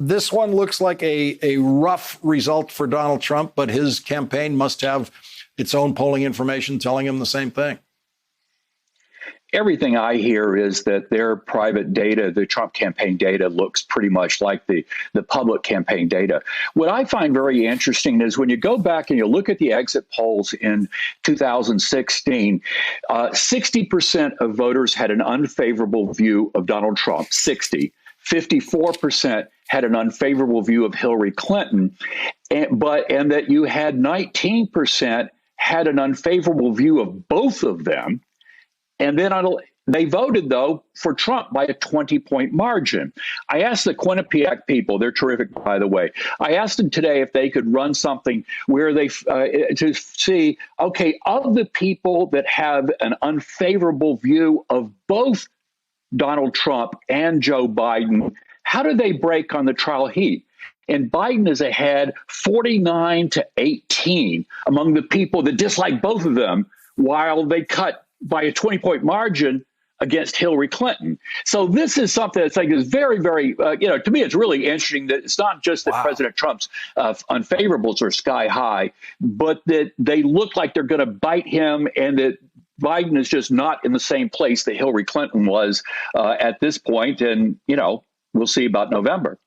this one looks like a rough result for Donald Trump, but his campaign must have its own polling information telling him the same thing. Everything I hear is that their private data, the Trump campaign data, looks pretty much like the public campaign data. What I find very interesting is when you go back and you look at the exit polls in 2016, 60% of voters had an unfavorable view of Donald Trump, 54% had an unfavorable view of Hillary Clinton, and that you had 19% had an unfavorable view of both of them. And then they voted, though, for Trump by a 20-point margin. I asked the Quinnipiac people, they're terrific, by the way. I asked them today if they could run something where they to see, OK, of the people that have an unfavorable view of both Donald Trump and Joe Biden, how do they break on the trial heat? And Biden is ahead 49-18 among the people that dislike both of them, while they cut by a 20-point margin against Hillary Clinton. So this is something that's like is very, very, to me, it's really interesting that it's not just that President Trump's unfavorables are sky high, but that they look like they're going to bite him, and that Biden is just not in the same place that Hillary Clinton was at this point. And, we'll see about November.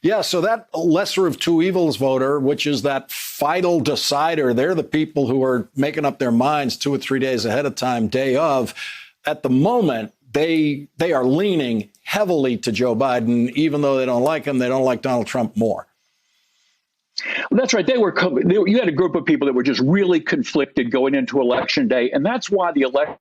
Yeah, so that lesser of two evils voter, which is that final decider, they're the people who are making up their minds 2 or 3 days ahead of time, day of. At the moment, they are leaning heavily to Joe Biden, even though they don't like him. They don't like Donald Trump more. Well, that's right. You had a group of people that were just really conflicted going into Election Day, and that's why the election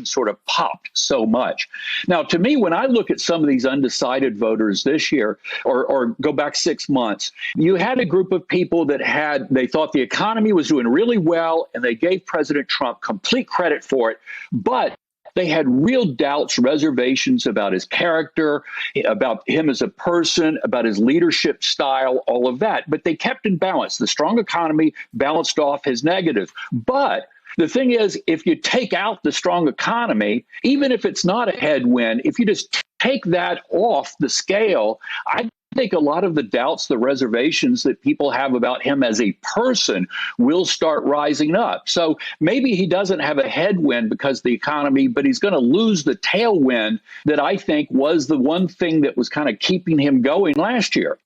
sort of popped so much. Now, to me, when I look at some of these undecided voters this year, or go back 6 months, you had a group of people that they thought the economy was doing really well, and they gave President Trump complete credit for it, but they had real doubts, reservations about his character, about him as a person, about his leadership style, all of that. But they kept in balance. The strong economy balanced off his negative. But the thing is, if you take out the strong economy, even if it's not a headwind, if you just take that off the scale, I think a lot of the doubts, the reservations that people have about him as a person will start rising up. So maybe he doesn't have a headwind because of the economy, but he's going to lose the tailwind that I think was the one thing that was kind of keeping him going last year.